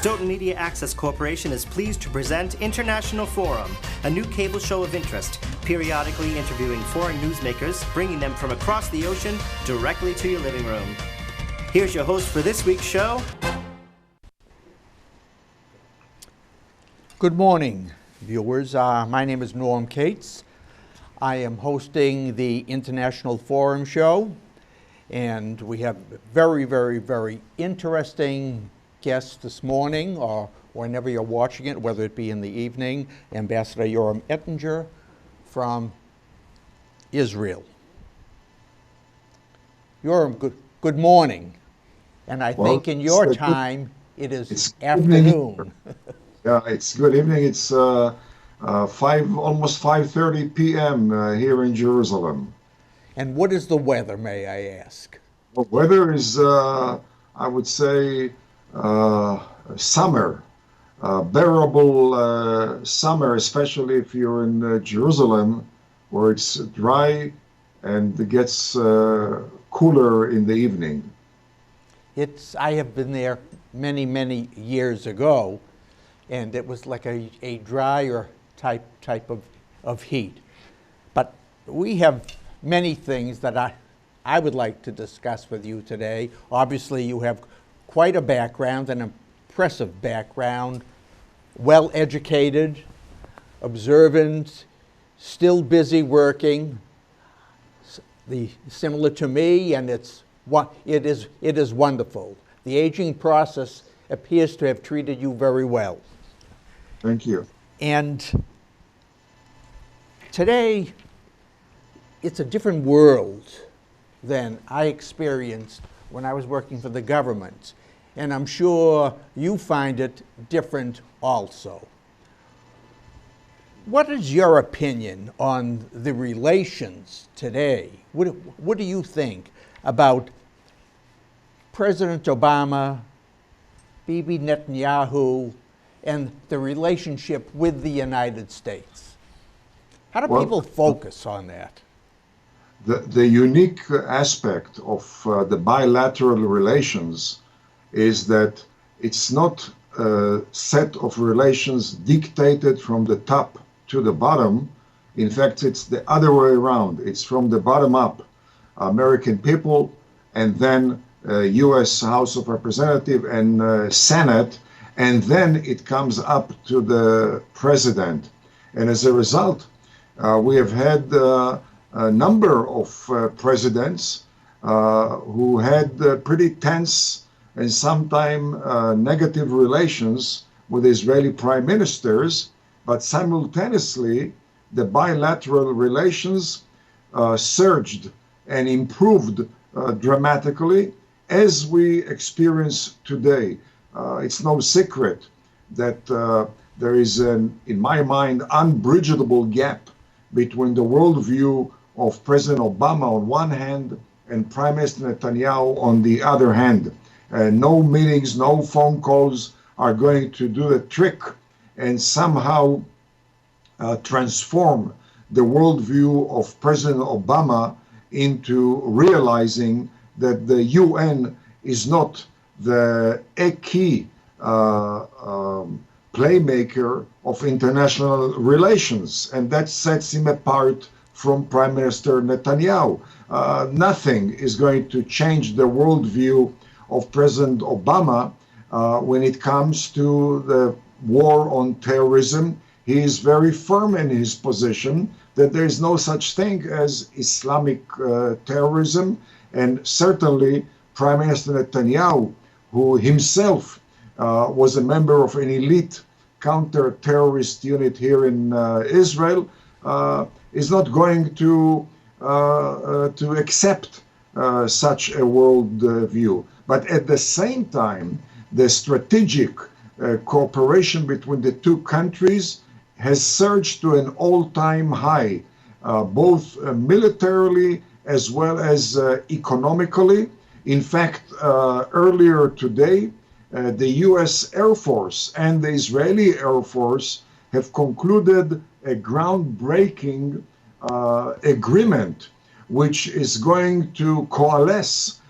Stoughton Media Access Corporation is pleased to present International Forum, a new cable show of interest, periodically interviewing foreign newsmakers, bringing them from across the ocean directly to your living room. Here's your host for this week's show. Good morning, viewers. My name is Norm Cates. I am hosting the International Forum show, and we have very interesting guests this morning, or whenever you're watching it, whether it be in the evening, Ambassador Yoram Ettinger from Israel. Yoram, good morning. And I think in your time, it is afternoon. Yeah, it's good evening. It's almost 5:30 p.m. Here in Jerusalem. And what is the weather, may I ask? The weather is, I would say, summer, bearable summer, especially if you're in Jerusalem, where it's dry and it gets cooler in the evening. I have been there many years ago, and it was like a drier type of heat. But we have many things that I would like to discuss with you today. Obviously, you have quite a background, an impressive background, well-educated, observant, still busy working, similar to me, and it is wonderful. The aging process appears to have treated you very well. Thank you. And today, it's a different world than I experienced when I was working for the government. And I'm sure you find it different also. What is your opinion on the relations today? What do you think about President Obama, Bibi Netanyahu, and the relationship with the United States? How do people focus on that? The unique aspect of the bilateral relations is that it's not a set of relations dictated from the top to the bottom. In fact, it's the other way around. It's from the bottom up. American people, and then U.S. House of Representatives and Senate, and then it comes up to the president. And as a result, we have had a number of presidents who had pretty tense and sometimes negative relations with Israeli prime ministers, but simultaneously the bilateral relations surged and improved dramatically, as we experience today. It's no secret that there is in my mind, unbridgeable gap between the worldview of President Obama on one hand and Prime Minister Netanyahu on the other hand. No meetings, no phone calls are going to do the trick and somehow transform the worldview of President Obama into realizing that the UN is not the key playmaker of international relations, and that sets him apart from Prime Minister Netanyahu. Nothing is going to change the worldview of President Obama when it comes to the war on terrorism. He is very firm in his position that there is no such thing as Islamic terrorism, and certainly Prime Minister Netanyahu, who himself was a member of an elite counter-terrorist unit here in Israel, is not going to accept such a world view. But at the same time, the strategic cooperation between the two countries has surged to an all-time high, both militarily as well as economically. In fact, earlier today, the U.S. Air Force and the Israeli Air Force have concluded a groundbreaking agreement, which is going to coalesce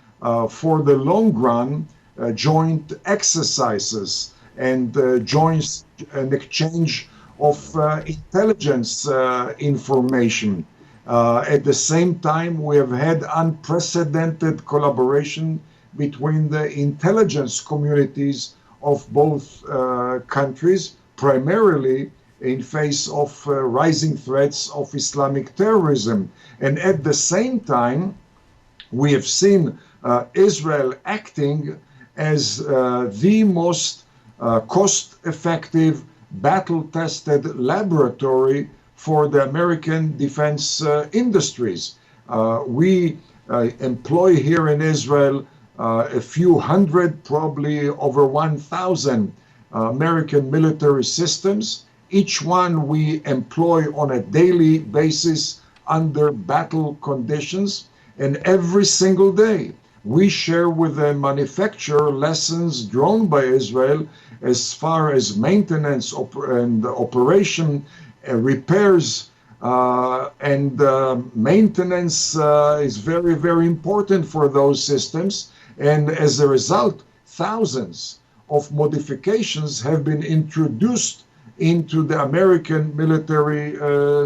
for the long run joint exercises and joint and exchange of intelligence information. At the same time, we have had unprecedented collaboration between the intelligence communities of both countries, primarily in face of rising threats of Islamic terrorism. And at the same time, we have seen Israel acting as the most cost-effective, battle-tested laboratory for the American defense industries. We employ here in Israel a few hundred, probably over 1,000 American military systems. Each one we employ on a daily basis under battle conditions. And every single day, we share with the manufacturer lessons drawn by Israel as far as maintenance and operation, repairs, and maintenance is very, very important for those systems. And as a result, thousands of modifications have been introduced into the American military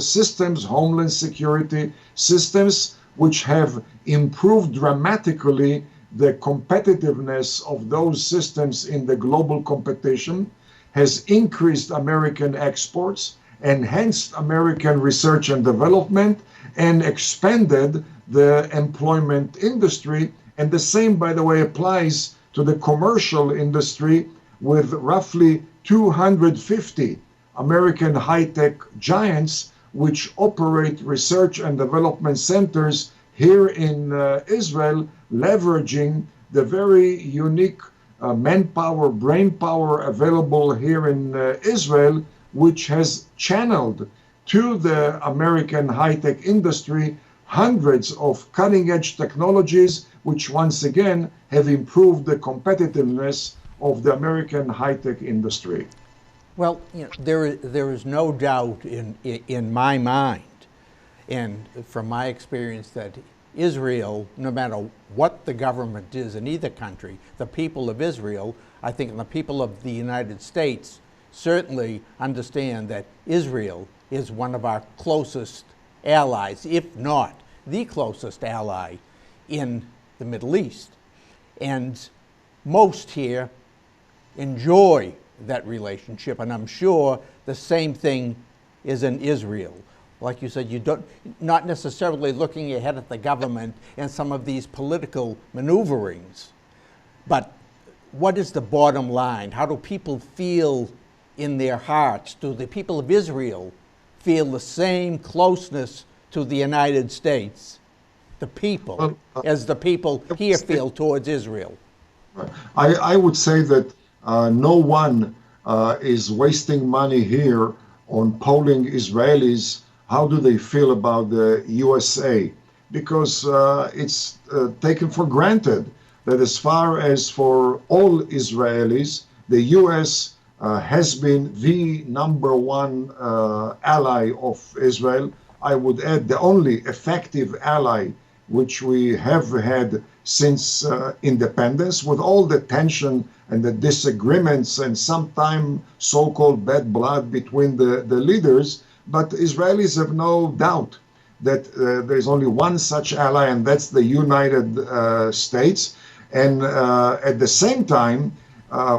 systems, homeland security systems, which have improved dramatically the competitiveness of those systems in the global competition, has increased American exports, enhanced American research and development, and expanded the employment industry. And the same, by the way, applies to the commercial industry, with roughly 250 American high-tech giants which operate research and development centers here in Israel, leveraging the very unique manpower, brain power available here in Israel, which has channeled to the American high-tech industry hundreds of cutting-edge technologies, which once again have improved the competitiveness of the American high-tech industry. Well, there is no doubt in my mind, and from my experience, that Israel, no matter what the government is in either country, the people of Israel, I think, and the people of the United States certainly understand that Israel is one of our closest allies, if not the closest ally in the Middle East. And most here enjoy that relationship, and I'm sure the same thing is in Israel. Like you said, not necessarily looking ahead at the government and some of these political maneuverings, but what is the bottom line? How do people feel in their hearts? Do the people of Israel feel the same closeness to the United States, the people, as the people here feel towards Israel? I would say that no one is wasting money here on polling Israelis. How do they feel about the USA? Because it's taken for granted that as far as for all Israelis, the US has been the number one ally of Israel. I would add the only effective ally which we have had since independence, with all the tension and the disagreements and sometimes so-called bad blood between the leaders. But Israelis have no doubt that there's only one such ally, and that's the United States. And at the same time,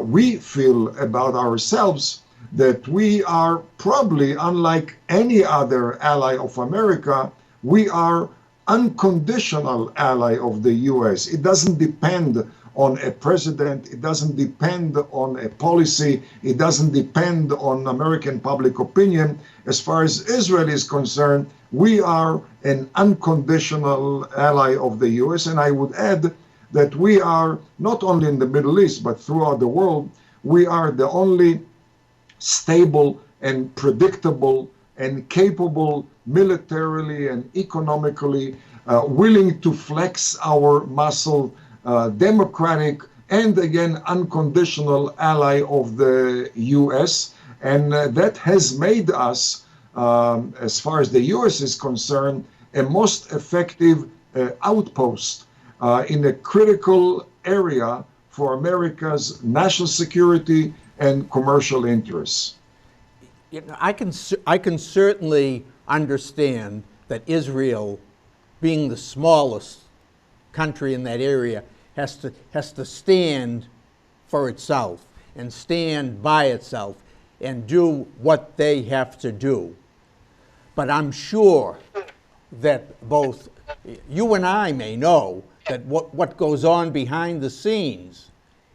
we feel about ourselves that we are probably, unlike any other ally of America, we are unconditional ally of the US. It doesn't depend on a president, it doesn't depend on a policy, it doesn't depend on American public opinion. As far as Israel is concerned, we are an unconditional ally of the US, and I would add that we are, not only in the Middle East, but throughout the world, we are the only stable and predictable and capable militarily and economically, willing to flex our muscle, democratic and again unconditional ally of the US. And that has made us, as far as the US is concerned, a most effective outpost in a critical area for America's national security and commercial interests. You know, I can certainly understand that Israel, being the smallest country in that area, has to stand for itself and stand by itself and do what they have to do. But I'm sure that both you and I may know that what goes on behind the scenes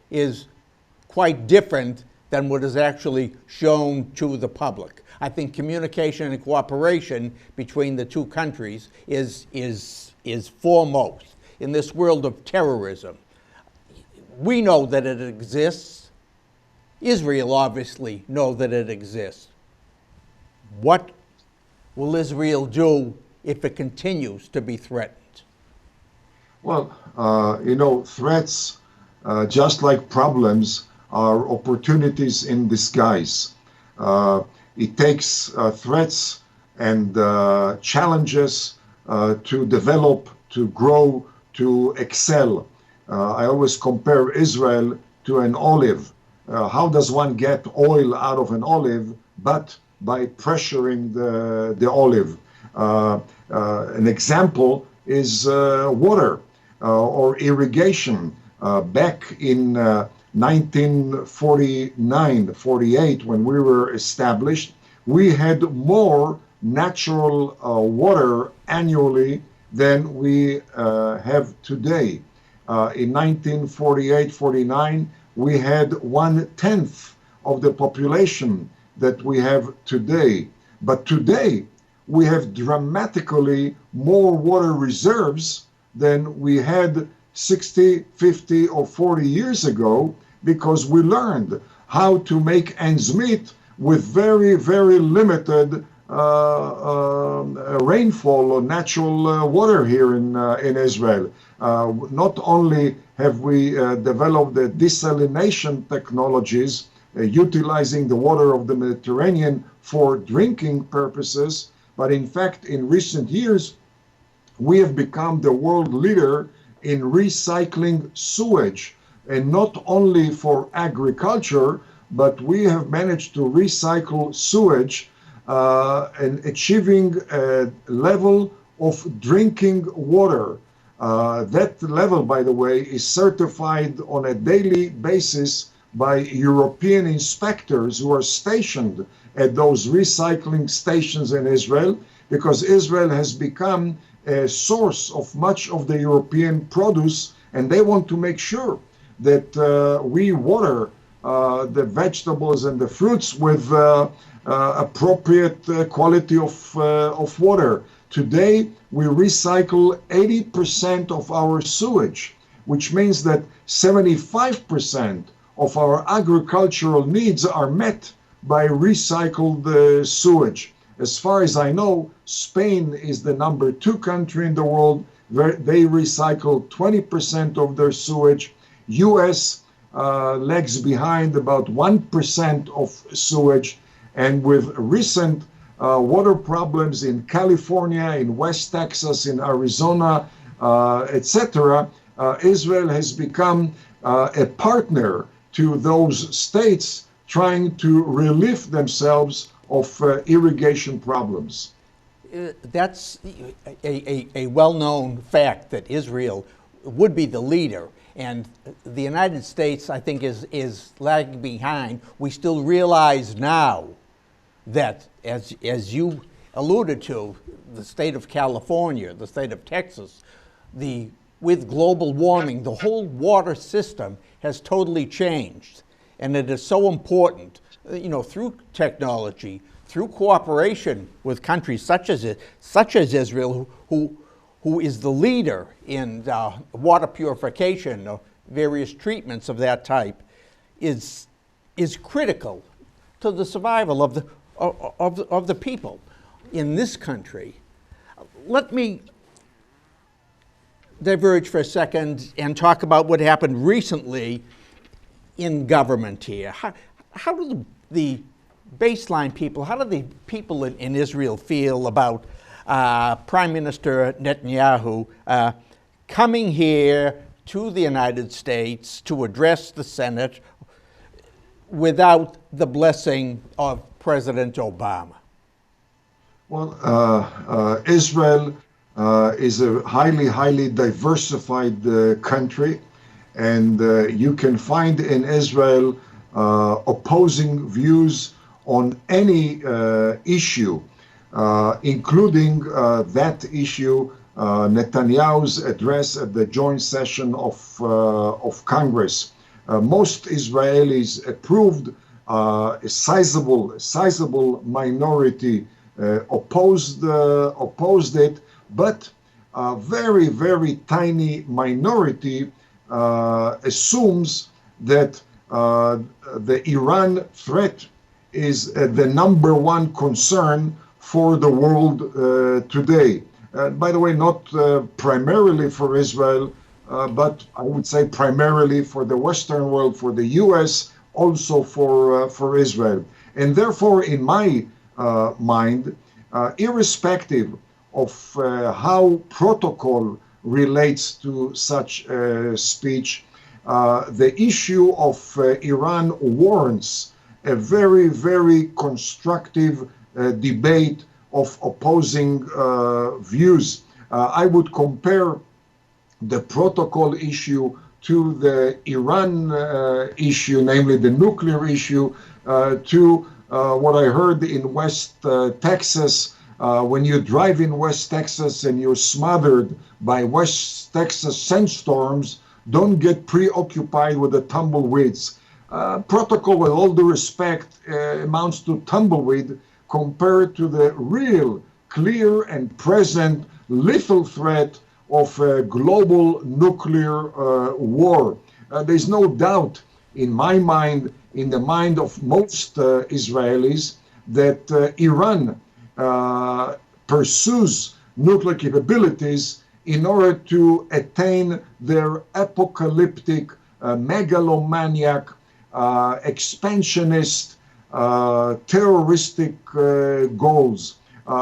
is quite different than what is actually shown to the public. I think communication and cooperation between the two countries is foremost in this world of terrorism. We know that it exists. Israel obviously know that it exists. What will Israel do if it continues to be threatened? Well, threats, just like problems, are opportunities in disguise. It takes threats and challenges to develop, to grow, to excel. I always compare Israel to an olive. How does one get oil out of an olive but by pressuring the olive? An example is water or irrigation. Back in 1949-48, when we were established, we had more natural water annually than we have today. In 1948-49, we had 1/10 of the population that we have today. But today, we have dramatically more water reserves than we had 60, 50, or 40 years ago, because we learned how to make ends meet with very, very limited rainfall or natural water here in Israel. Not only have we developed the desalination technologies, utilizing the water of the Mediterranean for drinking purposes, but in fact, in recent years, we have become the world leader in recycling sewage, and not only for agriculture, but we have managed to recycle sewage and achieving a level of drinking water. That level, by the way, is certified on a daily basis by European inspectors who are stationed at those recycling stations in Israel, because Israel has become a source of much of the European produce, and they want to make sure that we water the vegetables and the fruits with appropriate quality of water. Today, we recycle 80% of our sewage, which means that 75% of our agricultural needs are met by recycled sewage. As far as I know, Spain is the number 2 country in the world where they recycle 20% of their sewage. US lags behind about 1% of sewage. And with recent water problems in California, in West Texas, in Arizona, etc., Israel has become a partner to those states trying to relieve themselves of irrigation problems. That's a well-known fact that Israel would be the leader, and the United States, I think, is lagging behind. We still realize now that, as you alluded to, the state of California, the state of Texas, with global warming, the whole water system has totally changed. And it is so important, through technology, through cooperation with countries such as Israel, who is the leader in water purification or various treatments of that type, is critical to the survival of the people in this country. Let me diverge for a second and talk about what happened recently in government here. How do the baseline people, how do the people in Israel feel about Prime Minister Netanyahu coming here to the United States to address the Senate? without the blessing of President Obama? Well, Israel is a highly diversified country, and you can find in Israel opposing views on any issue, including that issue, Netanyahu's address at the joint session of Congress. Most Israelis approved, a sizable minority opposed it, but a very tiny minority assumes that the Iran threat is the number one concern for the world today. By the way, not primarily for Israel, but I would say primarily for the Western world, for the US, also for Israel. And therefore, in my mind, irrespective of how protocol relates to such speech, the issue of Iran warrants a very constructive debate of opposing views. I would compare the protocol issue to the Iran issue, namely the nuclear issue, to what I heard in West Texas. When you drive in West Texas and you're smothered by West Texas sandstorms, don't get preoccupied with the tumbleweeds. Protocol, with all due respect, amounts to tumbleweed compared to the real, clear and present lethal threat of a global nuclear war. There's no doubt in my mind, in the mind of most Israelis, that Iran pursues nuclear capabilities in order to attain their apocalyptic, megalomaniac, expansionist, terroristic goals.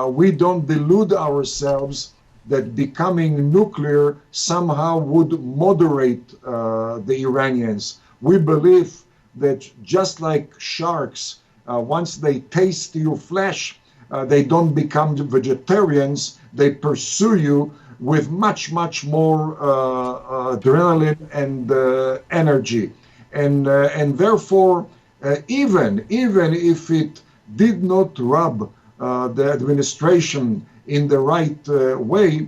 We don't delude ourselves that becoming nuclear somehow would moderate the Iranians. We believe that just like sharks, once they taste your flesh, they don't become vegetarians. They pursue you with much more adrenaline and energy, and therefore, even if it did not rub the administration in the right way,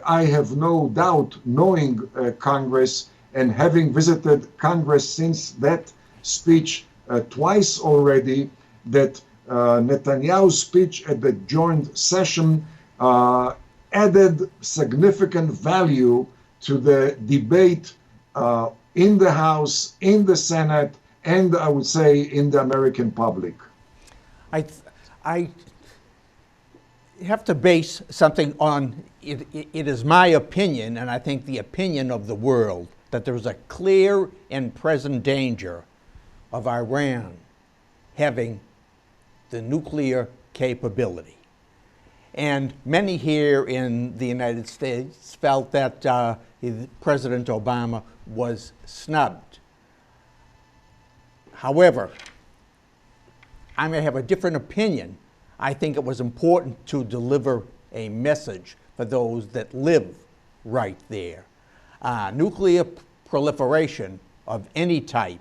I have no doubt, knowing Congress and having visited Congress since that speech twice already, that Netanyahu's speech at the joint session added significant value to the debate in the House, in the Senate, and I would say in the American public. I have to base something on, it is my opinion, and I think the opinion of the world, that there's a clear and present danger of Iran having the nuclear capability. And many here in the United States felt that President Obama was snubbed. However, I may have a different opinion. I think it was important to deliver a message for those that live right there. Nuclear proliferation of any type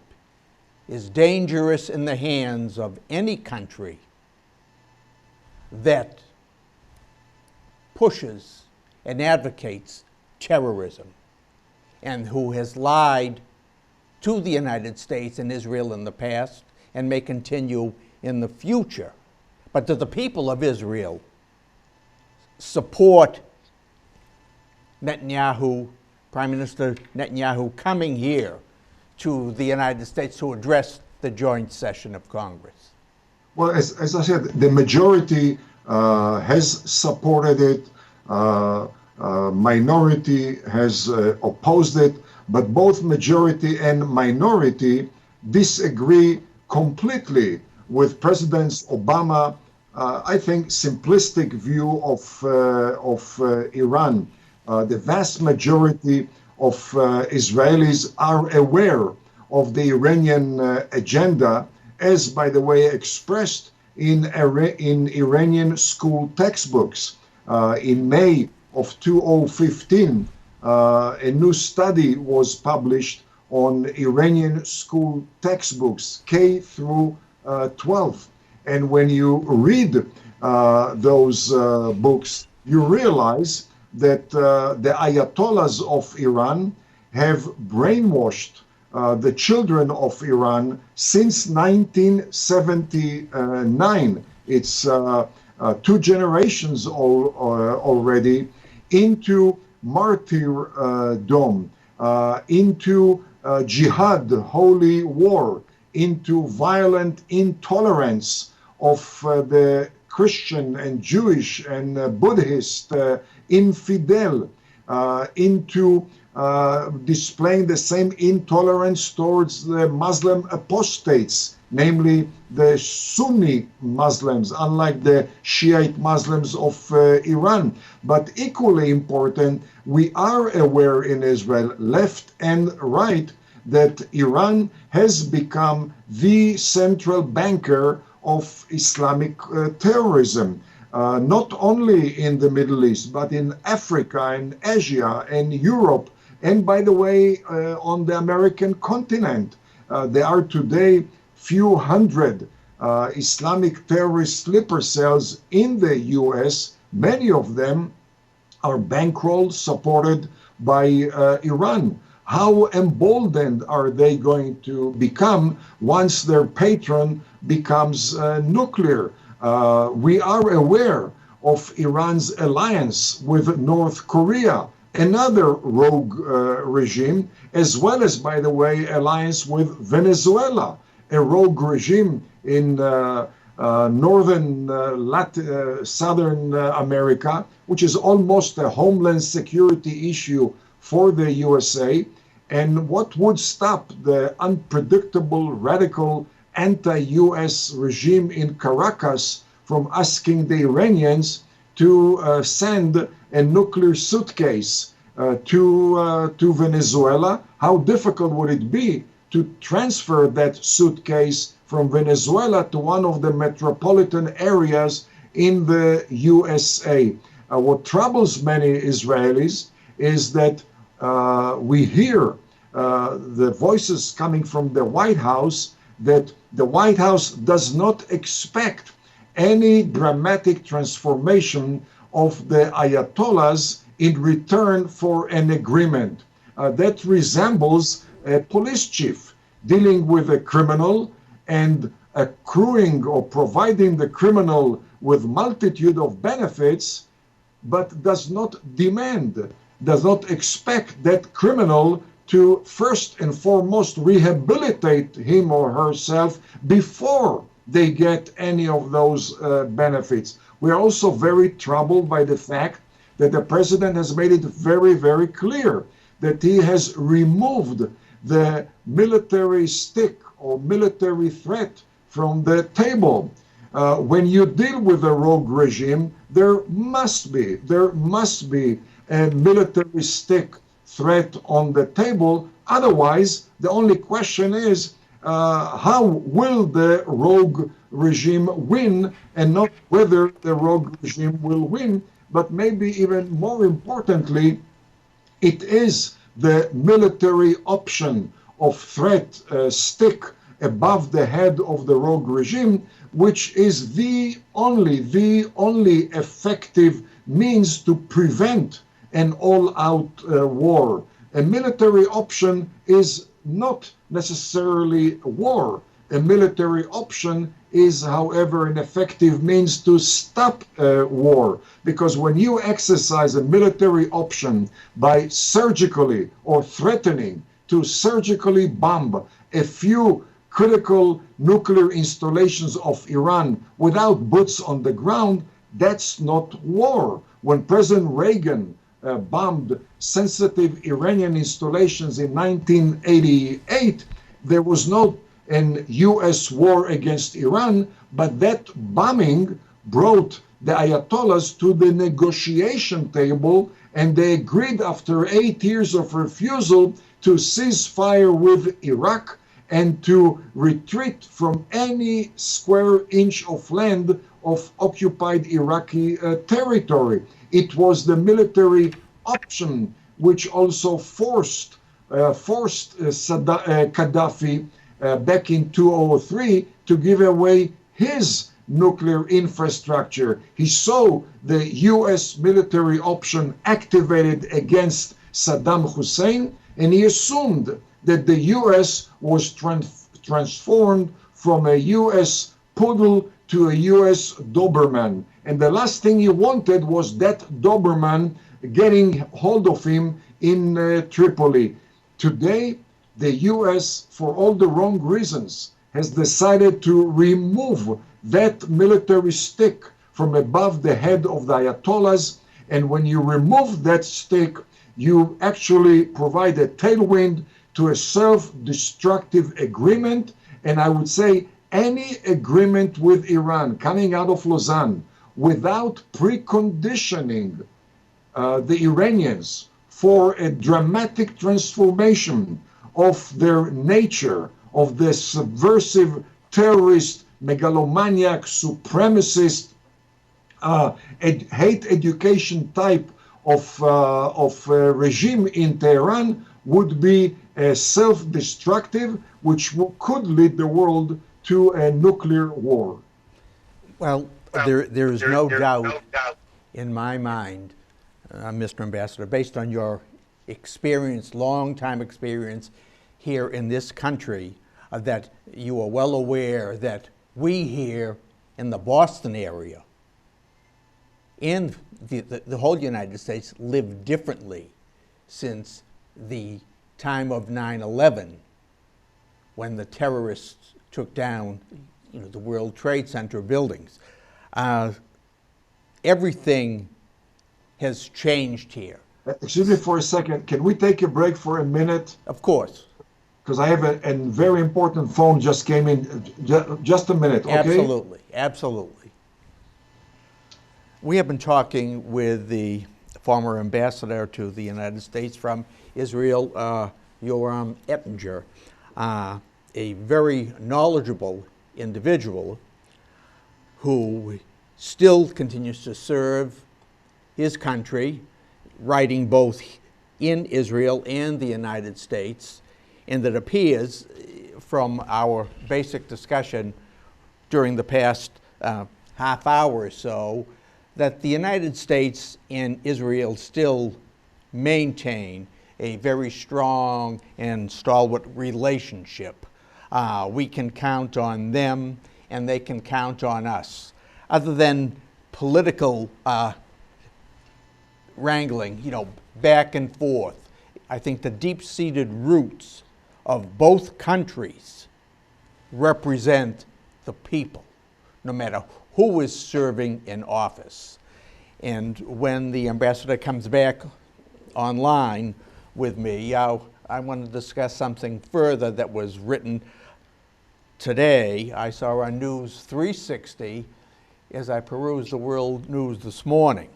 is dangerous in the hands of any country that pushes and advocates terrorism and who has lied to the United States and Israel in the past and may continue in the future. But do the people of Israel support Netanyahu, Prime Minister Netanyahu, coming here to the United States to address the joint session of Congress? Well, as I said, the majority has supported it, minority has opposed it, but both majority and minority disagree completely with President Obama, I think, simplistic view of Iran. The vast majority of Israelis are aware of the Iranian agenda, as, by the way, expressed in Iranian school textbooks. In May of 2015, a new study was published on Iranian school textbooks, K through 12. And when you read those books, you realize that the Ayatollahs of Iran have brainwashed the children of Iran since 1979. It's 2 generations already into martyrdom, into jihad, holy war, into violent intolerance of the Christian and Jewish and Buddhist infidel, into displaying the same intolerance towards the Muslim apostates, namely the Sunni Muslims, unlike the Shiite Muslims of Iran. But equally important, we are aware in Israel, left and right, that Iran has become the central banker of Islamic terrorism, not only in the Middle East, but in Africa and Asia and Europe, and by the way, on the American continent. There are today few hundred Islamic terrorist sleeper cells in the US. Many of them are bankrolled, supported by Iran. How emboldened are they going to become once their patron becomes nuclear? We are aware of Iran's alliance with North Korea, another rogue regime, as well as, by the way, alliance with Venezuela, a rogue regime in southern America, which is almost a homeland security issue for the USA. And what would stop the unpredictable, radical, anti-US regime in Caracas from asking the Iranians to send a nuclear suitcase to Venezuela? How difficult would it be to transfer that suitcase from Venezuela to one of the metropolitan areas in the USA? What troubles many Israelis is that we hear the voices coming from the White House that the White House does not expect any dramatic transformation of the Ayatollahs in return for an agreement. That resembles a police chief dealing with a criminal and accruing or providing the criminal with multitude of benefits, but does not demand, does not expect that criminal to first and foremost rehabilitate him or herself before they get any of those benefits. We are also very troubled by the fact that the president has made it very, very clear that he has removed the military stick or military threat from the table. When you deal with a rogue regime, there must be a military stick threat on the table. Otherwise, the only question is, how will the rogue regime win, and not whether the rogue regime will win, but maybe even more importantly, it is the military option of threat stick above the head of the rogue regime, which is the only effective means to prevent an all-out war. A military option is not necessarily war. A military option is, however, an effective means to stop war. Because when you exercise a military option by surgically or threatening to surgically bomb a few critical nuclear installations of Iran without boots on the ground, that's not war. When President Reagan bombed sensitive Iranian installations in 1988, there was not an US war against Iran, but that bombing brought the Ayatollahs to the negotiation table, and they agreed after 8 years of refusal to cease fire with Iraq and to retreat from any square inch of land of occupied Iraqi territory. It was the military option which also forced Gaddafi back in 2003 to give away his nuclear infrastructure. He saw the US military option activated against Saddam Hussein, and he assumed that the US was transformed from a US poodle to a US Doberman. And the last thing he wanted was that Doberman getting hold of him in Tripoli. Today, the US, for all the wrong reasons, has decided to remove that military stick from above the head of the Ayatollahs. And when you remove that stick, you actually provide a tailwind to a self-destructive agreement. And I would say any agreement with Iran coming out of Lausanne without preconditioning the Iranians for a dramatic transformation of their nature, of the subversive, terrorist, megalomaniac, supremacist, hate education type of regime in Tehran, would be self-destructive, which could lead the world to a nuclear war. Well, there is no doubt in my mind, Mr. Ambassador, based on your experience, long-time experience here in this country, that you are well aware that we here in the Boston area and the whole United States live differently since the time of 9/11, when the terrorists took down the World Trade Center buildings. Everything has changed here. Excuse me for a second. Can we take a break for a minute? Of course. Because I have a very important phone just came in. Just a minute, okay? Absolutely, absolutely. We have been talking with the former ambassador to the United States from Israel, Yoram Ettinger, a very knowledgeable individual who still continues to serve his country, writing both in Israel and the United States. And it appears from our basic discussion during the past half hour or so that the United States and Israel still maintain a very strong and stalwart relationship. We can count on them and they can count on us. Other than political wrangling, back and forth, I think the deep-seated roots of both countries represent the people, no matter who is serving in office. And when the ambassador comes back online with me, I want to discuss something further that was written today. I saw on News 360 as I perused the world news this morning.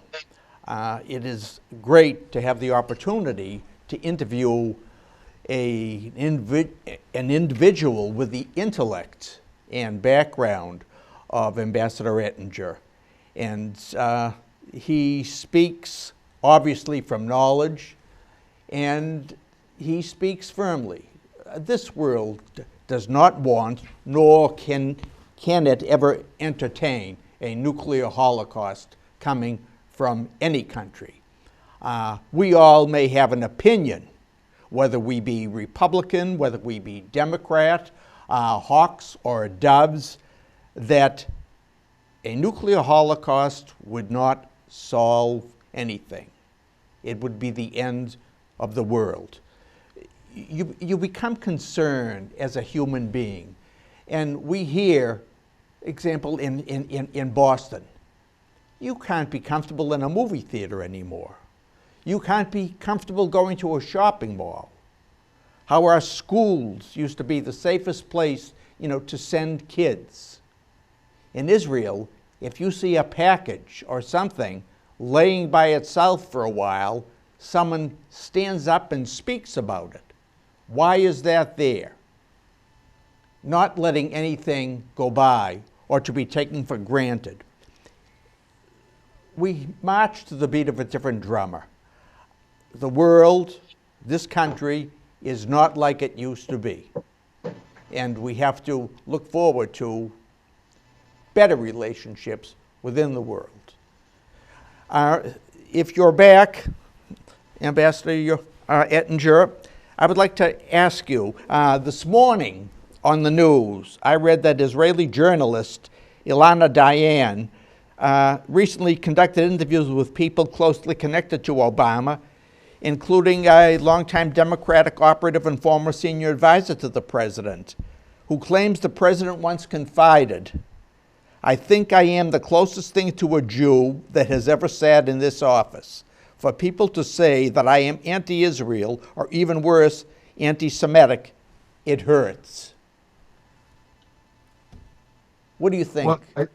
It is great to have the opportunity to interview an individual with the intellect and background of Ambassador Ettinger. And he speaks obviously from knowledge, and he speaks firmly. This world does not want, nor can it ever entertain a nuclear holocaust coming from any country. We all may have an opinion, whether we be Republican, whether we be Democrat, hawks or doves, that a nuclear holocaust would not solve anything. It would be the end of the world. You become concerned as a human being. And we hear, example, in Boston, you can't be comfortable in a movie theater anymore. You can't be comfortable going to a shopping mall. How our schools used to be the safest place, to send kids. In Israel, if you see a package or something laying by itself for a while, someone stands up and speaks about it. Why is that there? not letting anything go by or to be taken for granted. We march to the beat of a different drummer. The world, this country, is not like it used to be. And we have to look forward to better relationships within the world. If you're back, Ambassador Ettinger, I would like to ask you, this morning on the news, I read that Israeli journalist Ilana Dayan recently conducted interviews with people closely connected to Obama, including a longtime Democratic operative and former senior advisor to the president, who claims the president once confided, "I think I am the closest thing to a Jew that has ever sat in this office. For people to say that I am anti-Israel, or even worse, anti-Semitic, it hurts." What do you think? Well,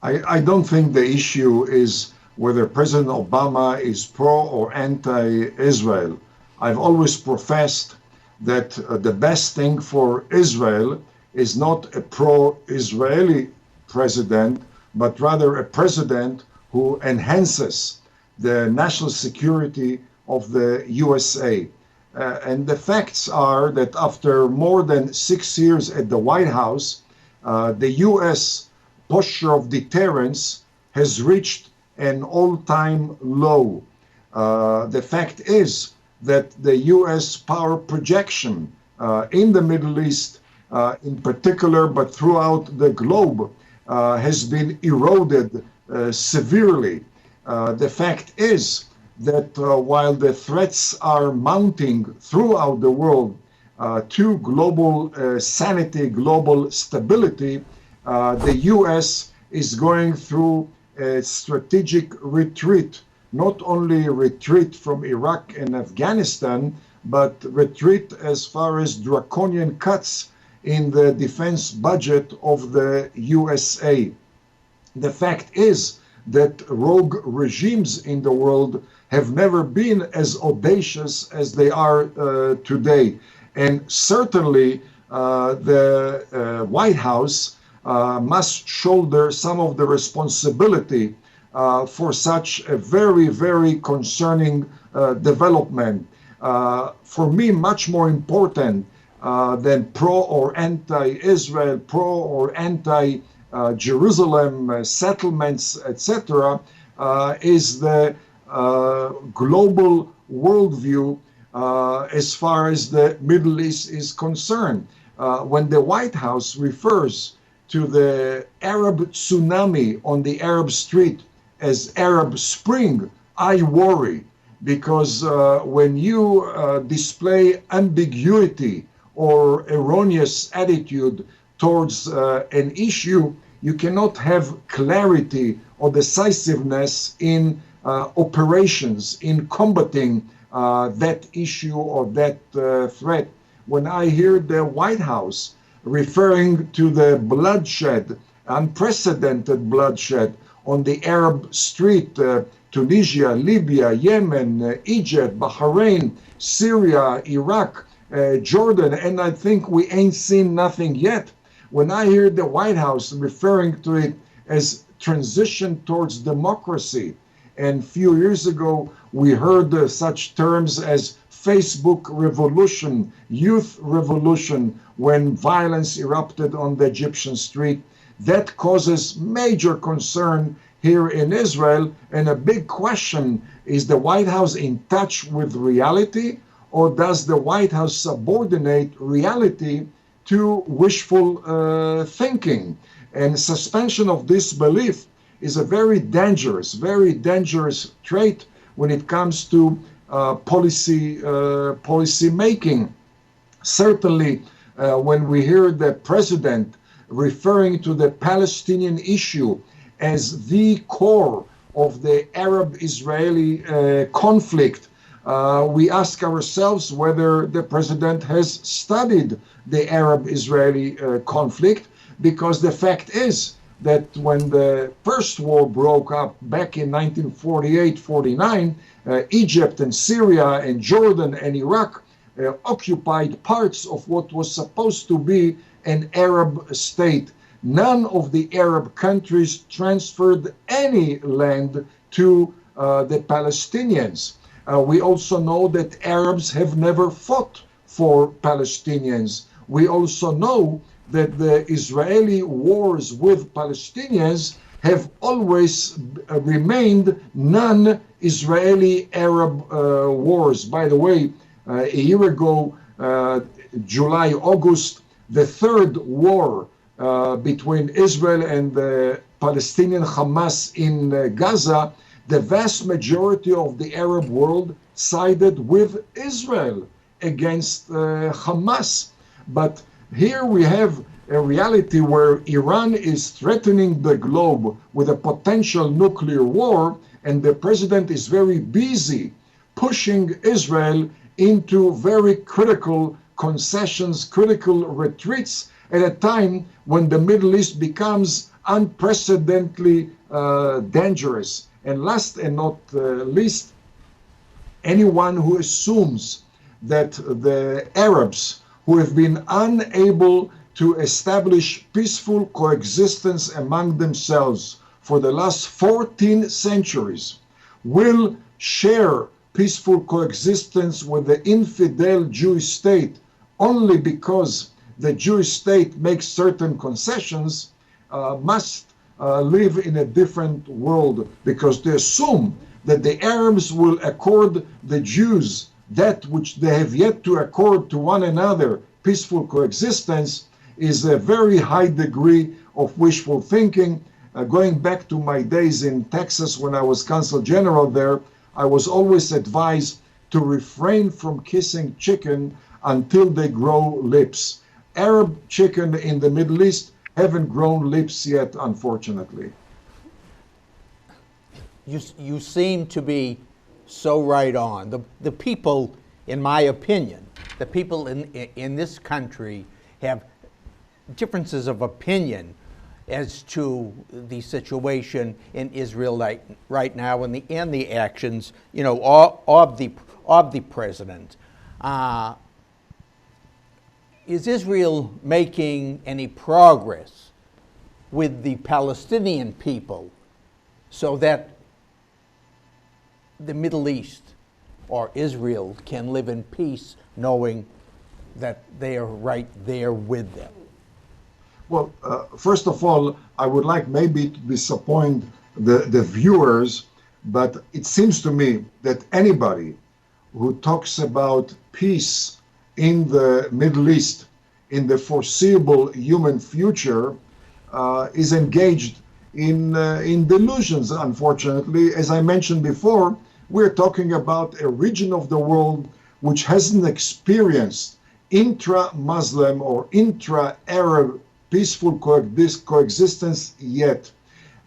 I don't think the issue is whether President Obama is pro or anti-Israel. I've always professed that the best thing for Israel is not a pro-Israeli president, but rather a president who enhances the national security of the USA. And the facts are that after more than 6 years at the White House, the US posture of deterrence has reached an all-time low. The fact is that the US power projection in the Middle East in particular, but throughout the globe, has been eroded severely. The fact is that while the threats are mounting throughout the world to global sanity, global stability, the US is going through a strategic retreat, not only retreat from Iraq and Afghanistan, but retreat as far as draconian cuts in the defense budget of the USA. The fact is that rogue regimes in the world have never been as audacious as they are today. And certainly the White House must shoulder some of the responsibility for such a very, very concerning development. For me, much more important than pro or anti-Israel, pro or anti-Jerusalem settlements, etc., is the global worldview as far as the Middle East is concerned. When the White House refers to the Arab tsunami on the Arab street as Arab Spring, I worry, because when you display ambiguity or erroneous attitude towards an issue, you cannot have clarity or decisiveness in operations, in combating that issue or that threat. When I hear the White House referring to the bloodshed, unprecedented bloodshed on the Arab street, Tunisia, Libya, Yemen, Egypt, Bahrain, Syria, Iraq, Jordan, and I think we ain't seen nothing yet. When I hear the White House referring to it as transition towards democracy, and a few years ago we heard such terms as Facebook revolution, youth revolution, when violence erupted on the Egyptian street, that causes major concern here in Israel. And a big question is, the White House in touch with reality, or does the White House subordinate reality to wishful thinking? And suspension of disbelief is a very dangerous trait when it comes to policy making. Certainly, when we hear the president referring to the Palestinian issue as the core of the Arab-Israeli conflict, we ask ourselves whether the president has studied the Arab-Israeli conflict, because the fact is that when the first war broke up back in 1948-49, Egypt and Syria and Jordan and Iraq occupied parts of what was supposed to be an Arab state. None of the Arab countries transferred any land to the Palestinians. We also know that Arabs have never fought for Palestinians. We also know that the Israeli wars with Palestinians have always remained non-Israeli Arab wars. By the way, a year ago, July, August, the third war between Israel and the Palestinian Hamas in Gaza, the vast majority of the Arab world sided with Israel against Hamas. But here we have a reality where Iran is threatening the globe with a potential nuclear war, and the president is very busy pushing Israel into very critical concessions, critical retreats at a time when the Middle East becomes unprecedentedly dangerous. And last and not least, anyone who assumes that the Arabs who have been unable to establish peaceful coexistence among themselves for the last 14 centuries will share peaceful coexistence with the infidel Jewish state only because the Jewish state makes certain concessions, must live in a different world, because they assume that the Arabs will accord the Jews that which they have yet to accord to one another, peaceful coexistence, is a very high degree of wishful thinking. Going back to my days in Texas when I was consul general there, I was always advised to refrain from kissing chicken until they grow lips. Arab chicken in the Middle East haven't grown lips yet, unfortunately. You seem to be so right on. The people, in my opinion, the people in this country have differences of opinion as to the situation in Israel right now and the actions, you know, of the president. Is Israel making any progress with the Palestinian people so that the Middle East or Israel can live in peace, knowing that they are right there with them? Well, first of all, I would like maybe to disappoint the viewers, but it seems to me that anybody who talks about peace in the Middle East in the foreseeable human future is engaged in delusions, unfortunately. As I mentioned before, we're talking about a region of the world which hasn't experienced intra-Muslim or intra-Arab peaceful coexistence yet.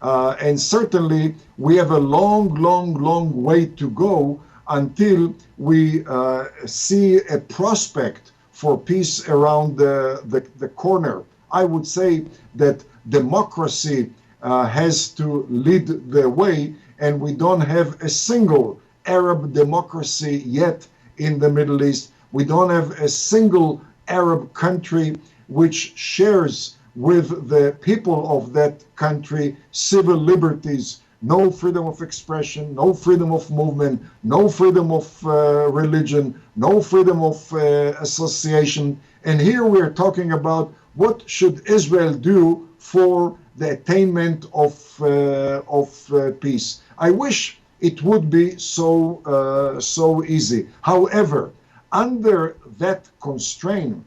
And certainly we have a long way to go until we see a prospect for peace around the corner. I would say that democracy has to lead the way, and we don't have a single Arab democracy yet in the Middle East. We don't have a single Arab country which shares with the people of that country civil liberties, no freedom of expression, no freedom of movement, no freedom of religion, no freedom of association. And here we're talking about what should Israel do for the attainment of peace. I wish it would be so easy. However, under that constraint,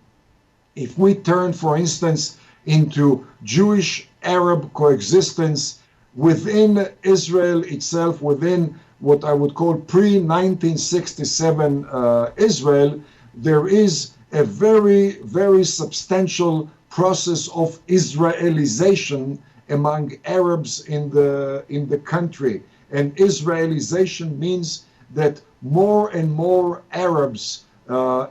if we turn, for instance, into Jewish-Arab coexistence within Israel itself, within what I would call pre-1967 Israel, there is a very substantial process of Israelization among Arabs in the country. And Israelization means that more and more Arabs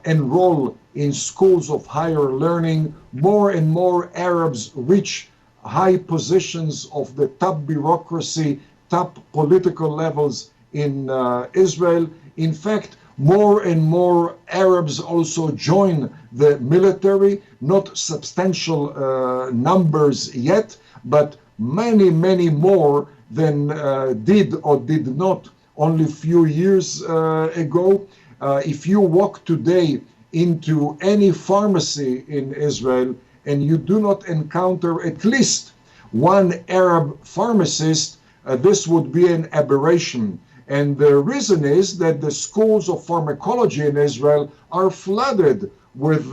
enroll in schools of higher learning, more and more Arabs reach high positions of the top bureaucracy, top political levels in Israel. In fact, More and more Arabs also join the military, not substantial numbers yet, but many, many more than did or did not only a few years ago. If you walk today into any pharmacy in Israel and you do not encounter at least one Arab pharmacist, this would be an aberration. And the reason is that the schools of pharmacology in Israel are flooded with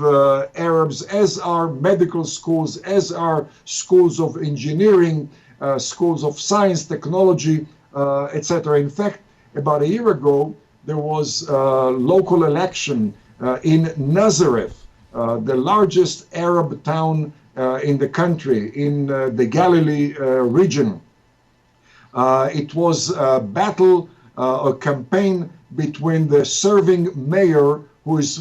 Arabs, as are medical schools, as are schools of engineering, schools of science, technology, etc. In fact, about a year ago, there was a local election in Nazareth, the largest Arab town in the country, in the Galilee region. It was a battle, a campaign between the serving mayor, who was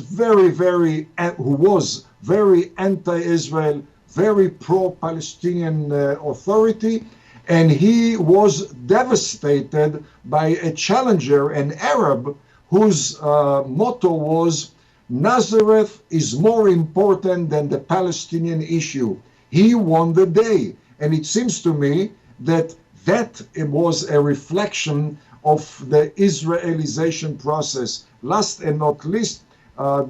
very anti-Israel, very pro-Palestinian authority, and he was devastated by a challenger, an Arab, whose motto was, "Nazareth is more important than the Palestinian issue." He won the day. And it seems to me that it was a reflection of the Israelization process. Last and not least,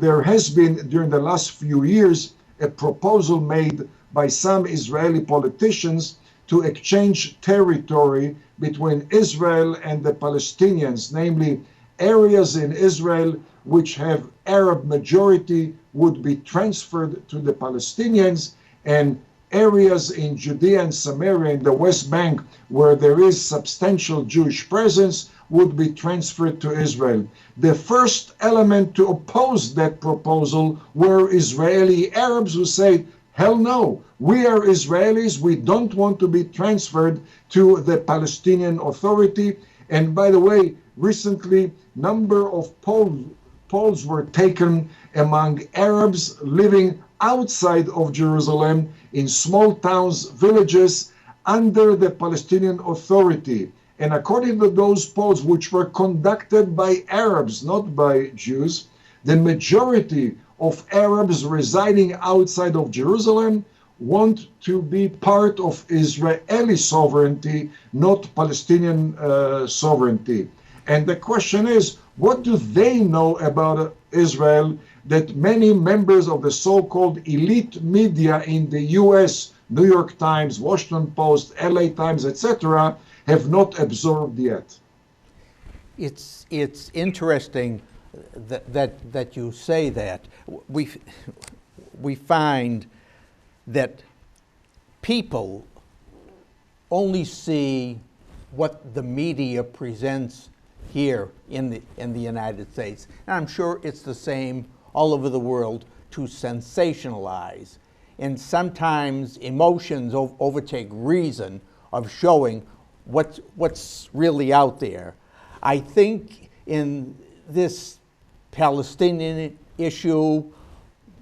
there has been, during the last few years, a proposal made by some Israeli politicians to exchange territory between Israel and the Palestinians, namely areas in Israel which have Arab majority would be transferred to the Palestinians, and areas in Judea and Samaria in the West Bank where there is substantial Jewish presence would be transferred to Israel. The first element to oppose that proposal were Israeli Arabs who said, hell no, we are Israelis, we don't want to be transferred to the Palestinian Authority. And by the way, recently, number of polls were taken among Arabs living outside of Jerusalem in small towns, villages under the Palestinian Authority. And according to those polls, which were conducted by Arabs, not by Jews, the majority of Arabs residing outside of Jerusalem want to be part of Israeli sovereignty, not Palestinian sovereignty. And the question is, what do they know about Israel that many members of the so-called elite media in the US, New York Times, Washington Post, LA Times, etc., have not absorbed yet? It's interesting that you say that. We find that people only see what the media presents here in the United States. And I'm sure it's the same all over the world, to sensationalize. And sometimes emotions overtake reason of showing what's really out there. I think in this Palestinian issue,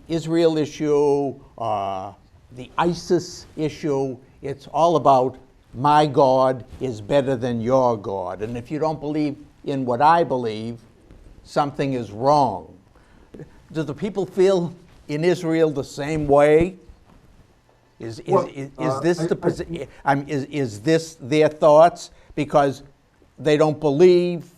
Israel issue, the ISIS issue, it's all about my God is better than your God. And if you don't believe in what I believe, something is wrong. Do the people feel in Israel the same way? Is this their thoughts because they don't believe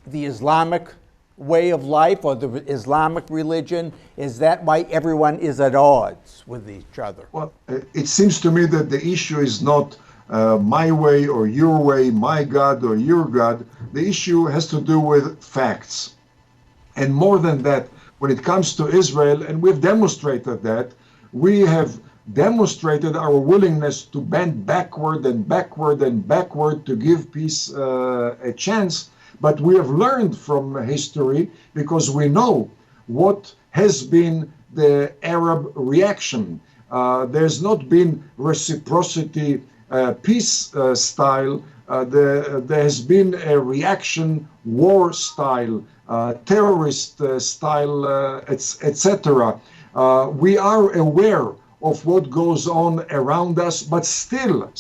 the Islamic way of life or the Islamic religion? Is that why everyone is at odds with each other? Well, it seems to me that the issue is not my way or your way, my God or your God. The issue has to do with facts. And more than that, when it comes to Israel, and we've demonstrated that, we have demonstrated our willingness to bend backward and backward and backward to give peace a chance. But we have learned from history because we know what has been the Arab reaction. There's not been reciprocity, peace style. There has been a reaction, war style, terrorist style, etc. We are aware of what goes on around us, but still,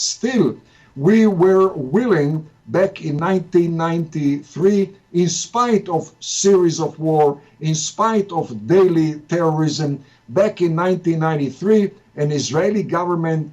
we were willing back in 1993, in spite of series of war, in spite of daily terrorism, back in 1993, an Israeli government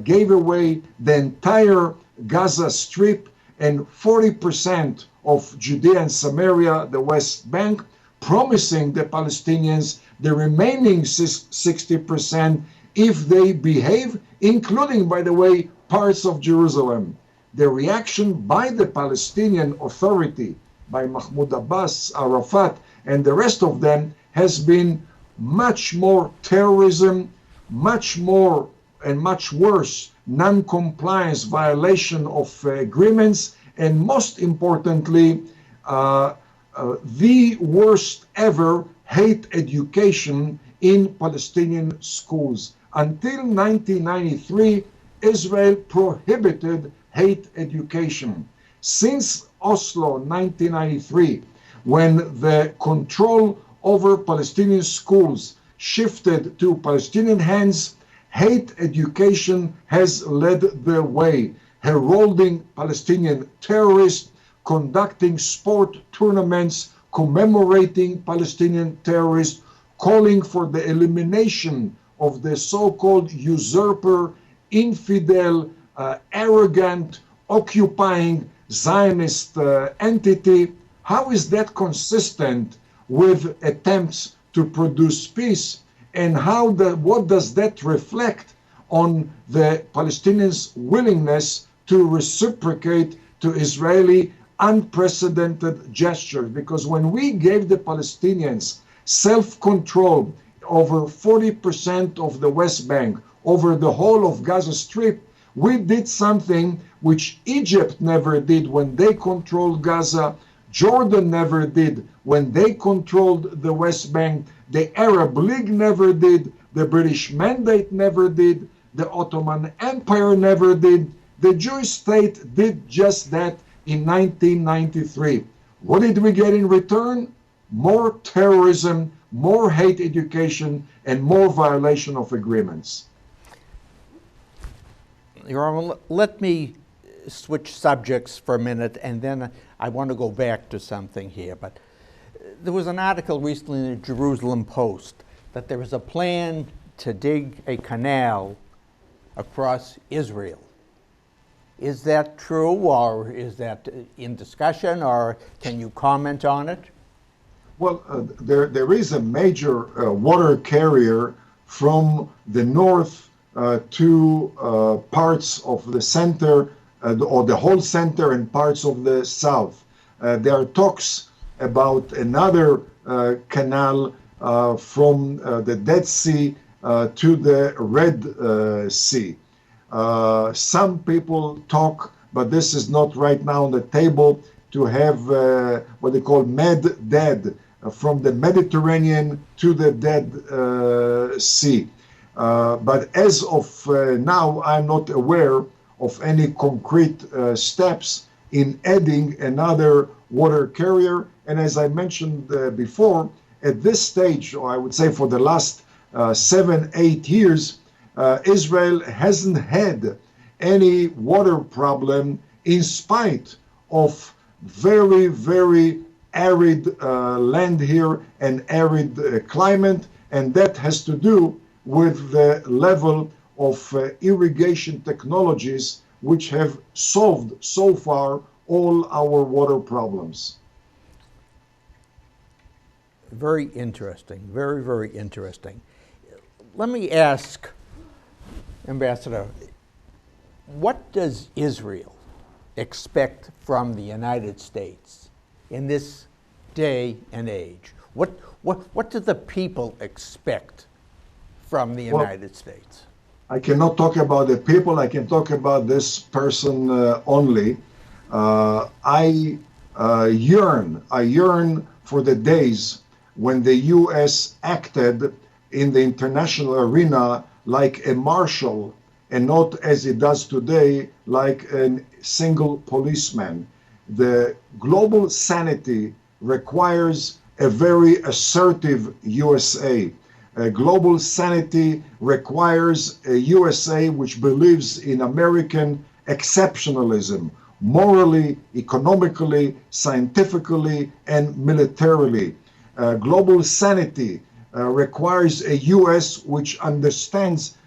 gave away the entire Gaza Strip and 40% of Judea and Samaria, the West Bank, promising the Palestinians the remaining 60% if they behave, including, by the way, parts of Jerusalem. The reaction by the Palestinian Authority, by Mahmoud Abbas, Arafat, and the rest of them has been much more terrorism, much more and much worse non-compliance, violation of agreements, and most importantly, the worst ever hate education in Palestinian schools. Until 1993, Israel prohibited hate education. Since Oslo 1993, when the control over Palestinian schools shifted to Palestinian hands, hate education has led the way, heralding Palestinian terrorists, conducting sport tournaments, commemorating Palestinian terrorists, calling for the elimination of the so-called usurper, infidel, arrogant, occupying Zionist entity. How is that consistent with attempts to produce peace? And what does that reflect on the Palestinians' willingness to reciprocate to Israeli unprecedented gestures? Because when we gave the Palestinians self-control over 40% of the West Bank, over the whole of Gaza Strip, we did something which Egypt never did when they controlled Gaza, Jordan never did when they controlled the West Bank, the Arab League never did, the British Mandate never did, the Ottoman Empire never did. The Jewish state did just that in 1993. What did we get in return? More terrorism, more hate education, and more violation of agreements. Yoram, let me switch subjects for a minute, and then I want to go back to something here. But there was an article recently in the Jerusalem Post that there is a plan to dig a canal across Israel. Is that true, or is that in discussion, or can you comment on it? Well, there is a major water carrier from the north to parts of the center, or the whole center and parts of the south. There are talks about another canal from the Dead Sea to the Red Sea. Some people talk, but this is not right now on the table, to have what they call Med-Dead, from the Mediterranean to the Dead Sea. But as of now, I'm not aware of any concrete steps in adding another water carrier. And as I mentioned before, at this stage, or I would say for the last 7-8 years, Israel hasn't had any water problem in spite of very, very arid land here and arid climate, and that has to do with the level of irrigation technologies which have solved so far all our water problems. Very interesting, very, very interesting. Let me ask, Ambassador, what does Israel expect from the United States in this day and age? What do the people expect from the United States? I cannot talk about the people. I can talk about this person only. I yearn for the days when the U.S. acted in the international arena like a marshal and not as it does today like a single policeman. The global sanity requires a very assertive USA. Global sanity requires a USA which believes in American exceptionalism, morally, economically, scientifically, and militarily. Global sanity requires a U.S. which understands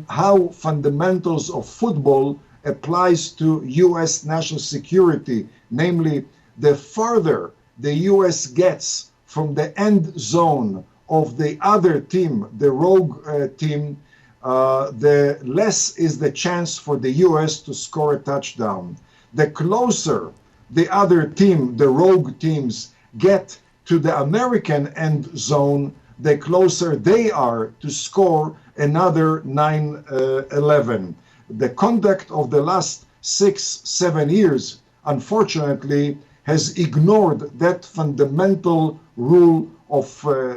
how fundamentals of football applies to U.S. national security, namely, the farther the U.S. gets from the end zone of the other team, the rogue team, the less is the chance for the U.S. to score a touchdown. The closer the other team, the rogue teams, get to the American end zone, the closer they are to score another 9-11. The conduct of the last 6-7 years, unfortunately, has ignored that fundamental rule of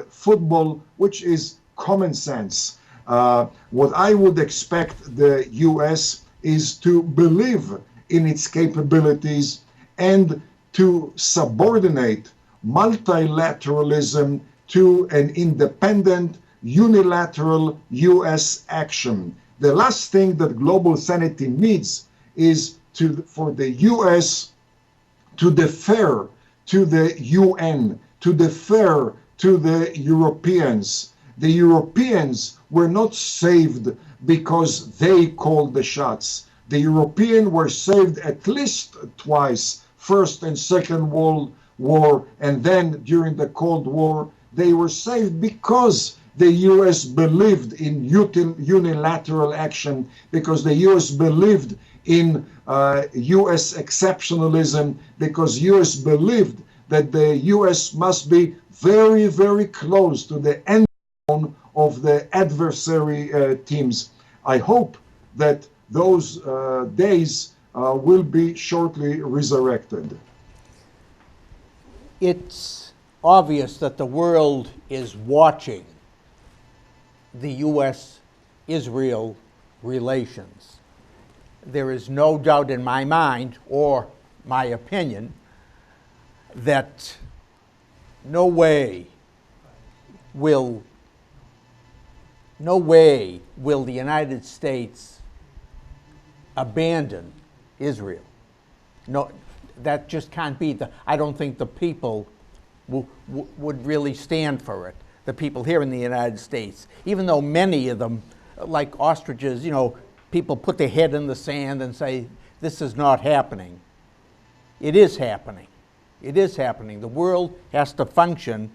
football, which is common sense. What I would expect the U.S. is to believe in its capabilities and to subordinate multilateralism to an independent, unilateral U.S. action. The last thing that global sanity needs is for the U.S. to defer to the UN, to defer to the Europeans. The Europeans were not saved because they called the shots. The Europeans were saved at least twice, First and Second World War, and then during the Cold War. They were saved because the U.S. believed in unilateral action, because the U.S. believed in U.S. exceptionalism, because U.S. believed that the U.S. must be very, very close to the end zone of the adversary teams. I hope that those days will be shortly resurrected. It's obvious that the world is watching the U.S.-Israel relations. There is no doubt in my mind, or my opinion, that no way will the United States abandon Israel. No, that just can't be. I don't think the people would really stand for it. The people here in the United States, even though many of them, like ostriches, people put their head in the sand and say, this is not happening. It is happening. It is happening. The world has to function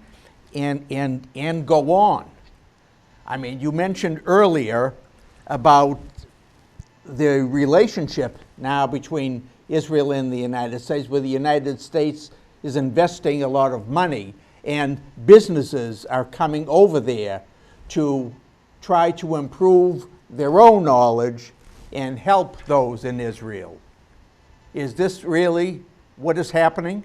and go on. I mean, you mentioned earlier about the relationship now between Israel and the United States, where the United States is investing a lot of money and businesses are coming over there to try to improve their own knowledge and help those in Israel. Is this really what is happening?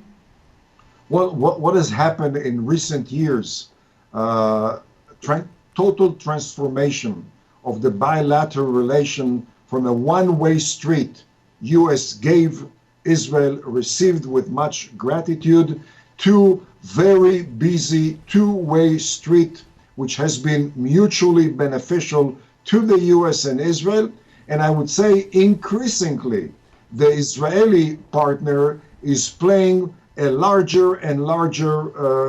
Well, what has happened in recent years, total transformation of the bilateral relation from a one-way street, U.S. gave, Israel received with much gratitude, to very busy two-way street, which has been mutually beneficial to the U.S. and Israel. And I would say increasingly, the Israeli partner is playing a larger and larger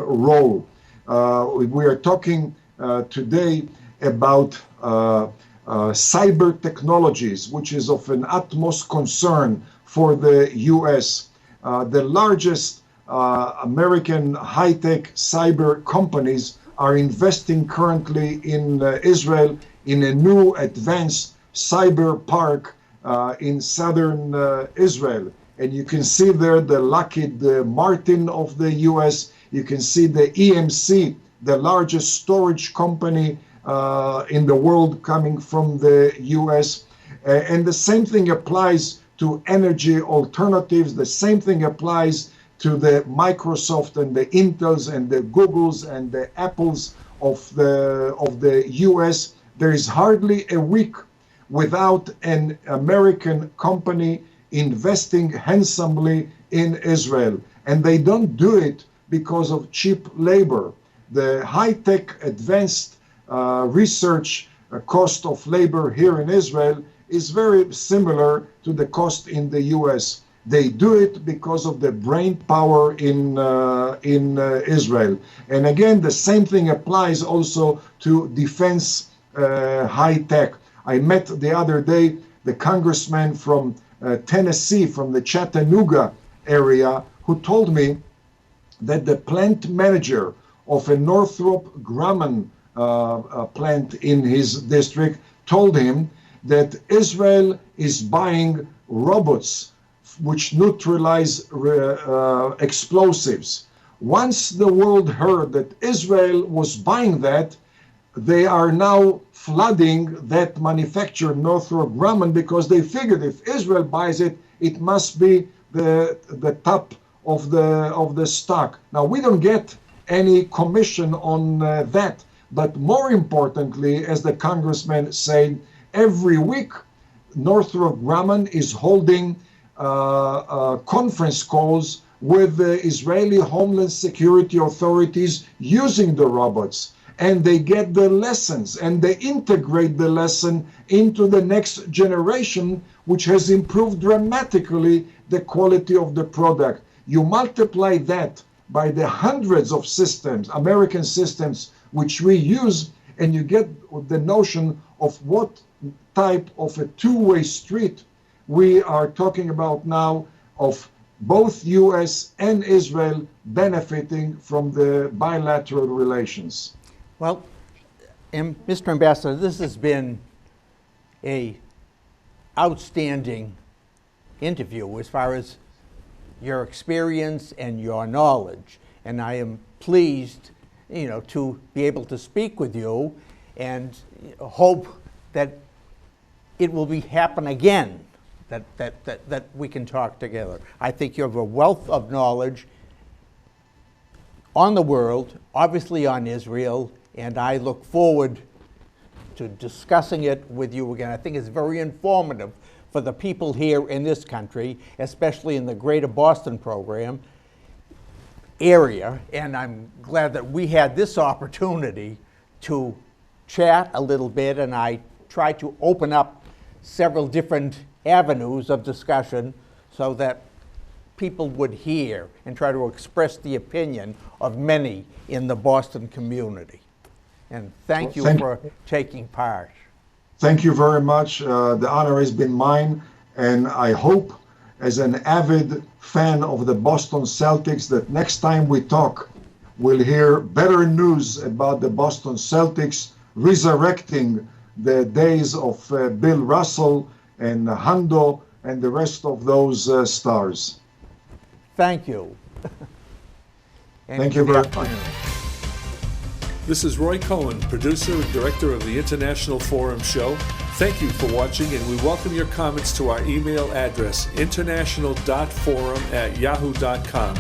role. We are talking today about cyber technologies, which is of an utmost concern for the U.S. The largest American high-tech cyber companies are investing currently in Israel in a new advanced cyber park in southern Israel. And you can see there the Lockheed Martin of the U.S. You can see the EMC, the largest storage company in the world, coming from the U.S. And the same thing applies to energy alternatives. The same thing applies to the Microsoft and the Intels and the Googles and the Apples of the U.S. There is hardly a week without an American company investing handsomely in Israel. And they don't do it because of cheap labor. The high-tech advanced research cost of labor here in Israel is very similar to the cost in the U.S. They do it because of the brain power in Israel. And again, the same thing applies also to defense high tech. I met the other day the congressman from Tennessee, from the Chattanooga area, who told me that the plant manager of a Northrop Grumman plant in his district told him that Israel is buying robots which neutralize explosives. Once the world heard that Israel was buying that, they are now flooding that manufacturer, Northrop Grumman, because they figured if Israel buys it, it must be the top of the stock. Now, we don't get any commission on that, but more importantly, as the congressman said, every week Northrop Grumman is holding conference calls with the Israeli Homeland Security authorities using the robots, and they get the lessons and they integrate the lesson into the next generation, which has improved dramatically the quality of the product. You multiply that by the hundreds of systems, American systems, which we use, and you get the notion of what type of a two-way street we are talking about now, of both US and Israel benefiting from the bilateral relations. Well, Mr. Ambassador, this has been an outstanding interview as far as your experience and your knowledge, and I am pleased, to be able to speak with you, and hope that it will happen again, that we can talk together. I think you have a wealth of knowledge on the world, obviously on Israel, and I look forward to discussing it with you again. I think it's very informative for the people here in this country, especially in the greater Boston program area, and I'm glad that we had this opportunity to chat a little bit, and I tried to open up several different avenues of discussion so that people would hear and try to express the opinion of many in the Boston community. And thank you for taking part. Thank you very much. The honor has been mine, and I hope, as an avid fan of the Boston Celtics, that next time we talk, we'll hear better news about the Boston Celtics resurrecting the days of Bill Russell and Hondo and the rest of those stars. Thank you. Thank you very much. This is Roy Cohen, producer and director of the International Forum Show. Thank you for watching, and we welcome your comments to our email address, international.forum@yahoo.com.